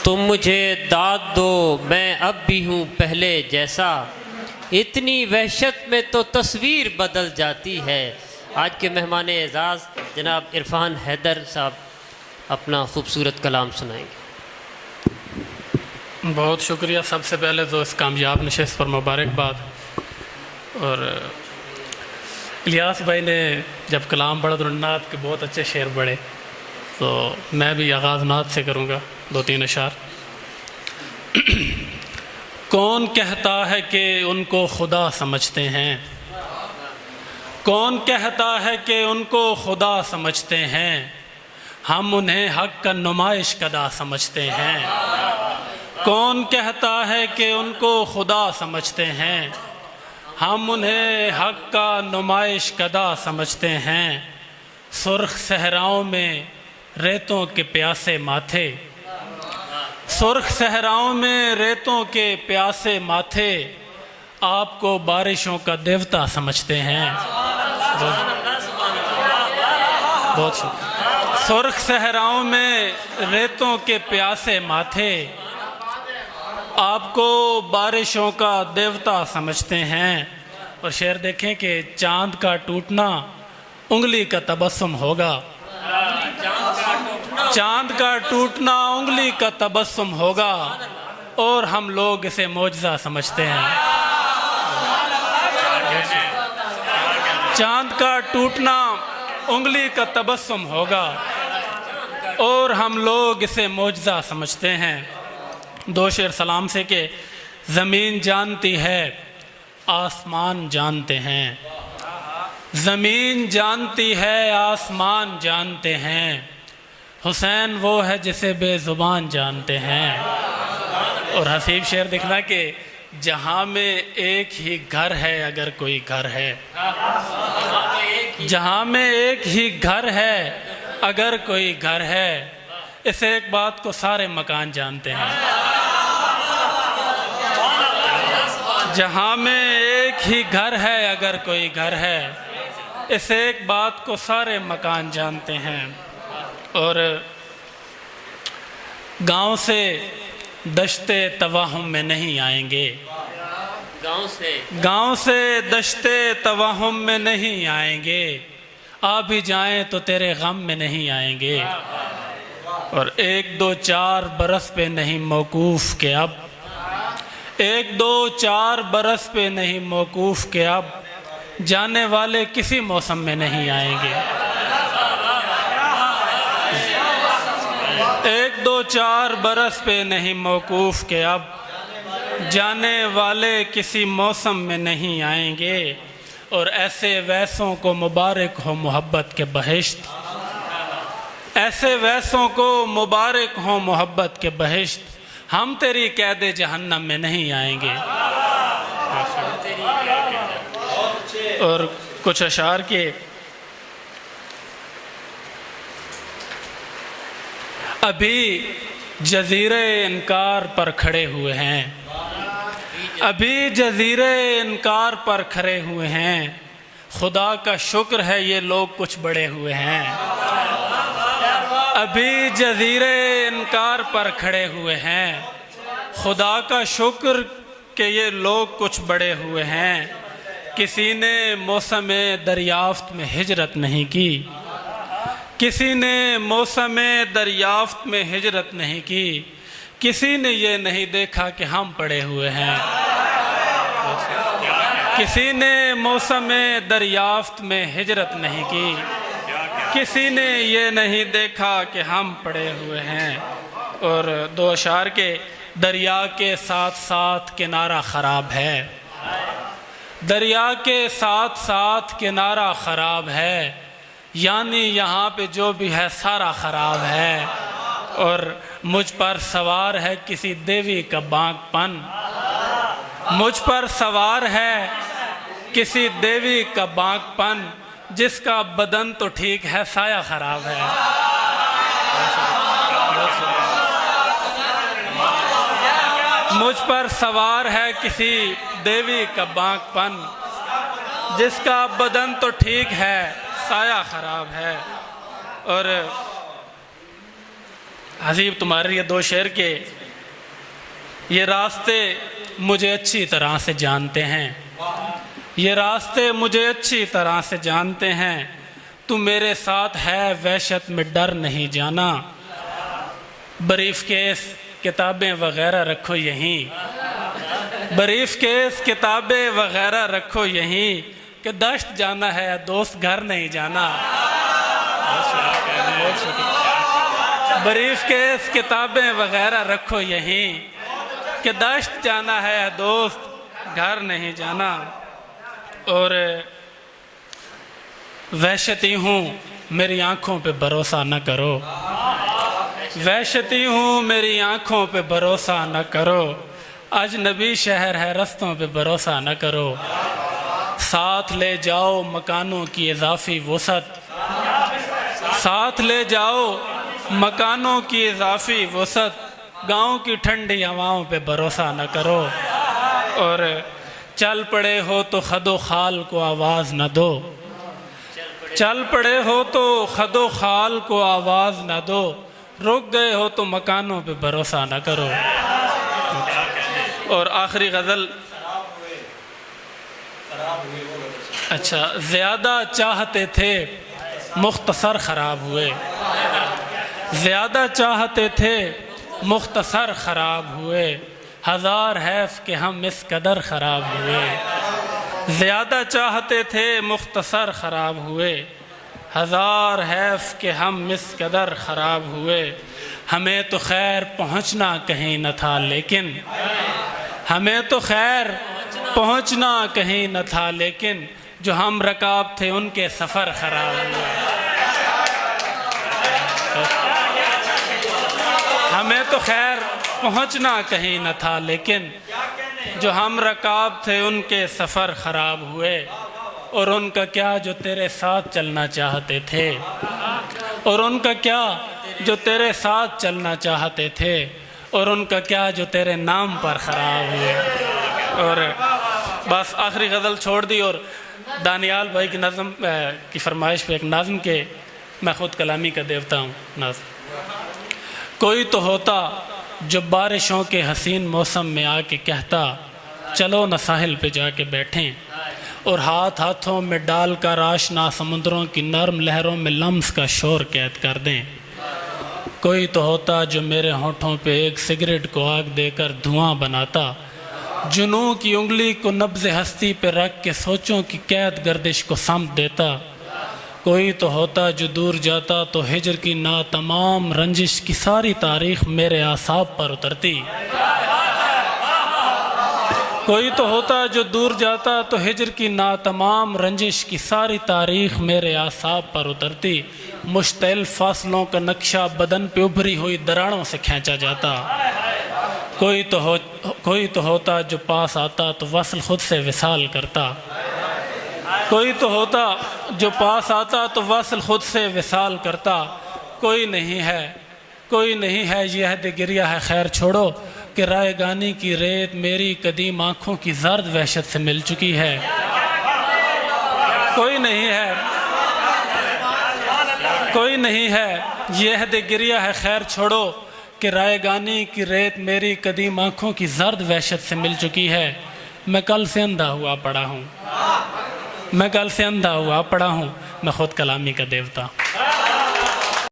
तुम मुझे दाद दो, मैं अब भी हूँ पहले जैसा, इतनी वहशत में तो तस्वीर बदल जाती है। आज के मेहमान एजाज़ जनाब इरफान हैदर साहब अपना खूबसूरत कलाम सुनाएंगे। बहुत शुक्रिया। सबसे पहले तो इस कामयाब नशिस्त पर मुबारकबाद। और इलियास भाई ने जब कलाम पढ़ा तो नात के बहुत अच्छे शेर पढ़े, तो मैं भी आगाज़ नात से करूँगा 2-3 अशार। कौन कहता है कि उनको खुदा समझते हैं, कौन कहता है कि उनको खुदा समझते हैं, हम उन्हें हक़ का नुमाइश कदा समझते हैं। कौन कहता है कि उनको खुदा समझते हैं, हम उन्हें हक़ का नुमाइश कदा समझते हैं। सुर्ख सहराओं में रेतों के प्यासे माथे, सुर्ख सहराओं में रेतों के प्यासे माथे, आपको बारिशों का देवता समझते हैं। बहुत शुक्रिया। सुर्ख सहराओं में रेतों के प्यासे माथे, आपको बारिशों का देवता समझते हैं। और शेर देखें कि चांद का टूटना उंगली का तबस्सुम होगा, चांद का टूटना उंगली का तबस्सुम होगा, और हम लोग इसे मौजज़ा समझते हैं। चांद का टूटना उंगली का तबस्सुम होगा, और हम लोग इसे मौजज़ा समझते हैं। 2 शेर सलाम से कि ज़मीन जानती है आसमान जानते हैं, ज़मीन जानती है आसमान जानते हैं, हुसैन वो है जिसे बेज़ुबान जानते हैं। और हसीब शेर दिखना कि जहाँ में एक ही घर है अगर कोई घर है, जहाँ में एक ही घर है अगर कोई घर है, इस एक बात को सारे मकान जानते हैं। जहाँ में एक ही घर है अगर कोई घर है, इस एक बात को सारे मकान जानते हैं। और गांव से दश्ते तवाहुम में नहीं आएंगे, गांव से दश्ते तवाहुम में नहीं आएंगे, आ भी जाएं तो तेरे गम में नहीं आएंगे। और 1-2-4 बरस पे नहीं मौकूफ़ के अब, 1-2-4 बरस पे नहीं मौकूफ़ के अब, जाने वाले किसी मौसम में नहीं आएंगे। 1-2-4 बरस पे नहीं मौकूफ़ के अब, जाने वाले किसी मौसम में नहीं आएंगे। और ऐसे वैसों को मुबारक हो मोहब्बत के बहिश्त, ऐसे वैसों को मुबारक हो मोहब्बत के बहिश्त, हम तेरी कैद जहन्नम में नहीं आएंगे। और कुछ अशार के अभी जज़ीरे इनकार पर खड़े हुए हैं, अभी जज़ीरे इनकार पर खड़े हुए हैं, खुदा का शुक्र है ये लोग कुछ बड़े हुए हैं। अभी जज़ीरे इनकार पर खड़े हुए हैं, खुदा का शुक्र कि ये लोग कुछ बड़े हुए हैं। किसी ने मौसम दरियाफ्त में हिजरत नहीं की, किसी ने मौसम दरियाफ्त में हिजरत नहीं की, किसी ने ये नहीं देखा कि हम पड़े हुए हैं। किसी ने मौसम दरियाफ्त में हिजरत नहीं की, किसी ने ये नहीं देखा कि हम पड़े हुए हैं। और 2 अशार के दरिया के साथ साथ किनारा ख़राब है, दरिया के साथ साथ किनारा ख़राब है, यानी यहाँ पे जो भी है सारा ख़राब है। और मुझ पर सवार है किसी देवी का बांकपन, मुझ पर सवार है किसी देवी का बांकपन, जिसका बदन तो ठीक है साया ख़राब है। मुझ पर सवार है किसी देवी का बांकपन, जिसका बदन तो ठीक है साया ख़राब है। और हसीब तुम्हारे ये 2 शेर के ये रास्ते मुझे अच्छी तरह से जानते हैं, ये रास्ते मुझे अच्छी तरह से जानते हैं। तू मेरे साथ है वहशत में डर नहीं जाना। ब्रीफ केस किताबें वगैरह रखो यहीं, ब्रीफ केस किताबें वगैरह रखो यहीं, कि दश्त जाना है दोस्त घर नहीं जाना। ब्रीफ केस किताबें वगैरह रखो यहीं, कि दश्त जाना है दोस्त घर नहीं जाना। और वहशती हूँ मेरी आँखों पे भरोसा न करो, वहशती हूँ मेरी आँखों पे भरोसा न करो। अजनबी शहर है रस्तों पे भरोसा न करो। साथ ले जाओ मकानों की इजाफी वसत, साथ ले जाओ मकानों की इजाफी वसत। गाँव की ठंडी हवाओं पे भरोसा न करो। और चल पड़े हो तो खदो खाल को आवाज़ न दो, चल पड़े हो तो खदो खाल को आवाज़ न दो। रुक गए हो तो मकानों पे भरोसा न करो। और आखिरी गज़ल, अच्छा, ज़्यादा चाहते थे मुख्तसर ख़राब हुए, ज़्यादा चाहते थे मुख्तसर ख़राब हुए। हज़ार हैफ़ कि हम इस कदर ख़राब हुए। ज़्यादा चाहते थे मुख्तसर ख़राब हुए, हज़ार हैफ़ कि हम इस कदर ख़राब हुए। हमें तो खैर पहुँचना कहीं न था लेकिन, हमें तो खैर पहुँचना कहीं न था लेकिन, जो हम रकाब थे उनके सफ़र ख़राब हुए। हमें तो खैर पहुँचना कहीं न था लेकिन, जो हम रकाब थे उनके सफ़र ख़राब हुए। और उनका क्या जो तेरे साथ चलना चाहते थे, और उनका क्या जो तेरे साथ चलना चाहते थे, और उनका क्या जो तेरे नाम पर ख़राब हुए। और बस आखिरी गज़ल छोड़ दी। और दानियाल भाई की नज़म की फरमाइश पे एक नाज़म के मैं ख़ुद कलामी का देवता हूँ। नाज़म, कोई तो होता जो बारिशों के हसीन मौसम में आके कहता, चलो न साहिल पे जाके बैठें, और हाथ हाथों में डाल कर आशना समुद्रों की नरम लहरों में लम्स का शोर कैद कर दें। कोई तो होता जो मेरे होठों पे एक सिगरेट को आग देकर धुआं बनाता, जुनूं की उंगली को नब्ज़ हस्ती पे रख के सोचों की कैद गर्दिश को समझ देता। कोई तो होता जो दूर जाता तो हिजर की ना तमाम रंजिश की सारी तारीख मेरे आसाब पर उतरती। कोई तो होता जो दूर जाता तो हिजर की ना तमाम रंजिश की सारी तारीख मेरे आसाब पर उतरती। मुश्तइल फासलों का नक्शा बदन पे उभरी हुई दरारों से खींचा जाता। कोई तो होता जो पास आता तो वसल खुद से विसाल करता। कोई तो होता जो पास आता तो वसल खुद से विसाल करता। कोई नहीं है यह हद गिरिया है खैर छोड़ो, कि रायगानी की रेत मेरी कदीम आँखों की जर्द वहशत से मिल चुकी है। कोई नहीं है यह हद गिरिया है खैर छोड़ो, कि रायगानी की रेत मेरी कदीम आँखों की जर्द वहशत से मिल चुकी है। मैं कल से अंधा हुआ पड़ा हूँ, मैं खुद कलामी का देवता।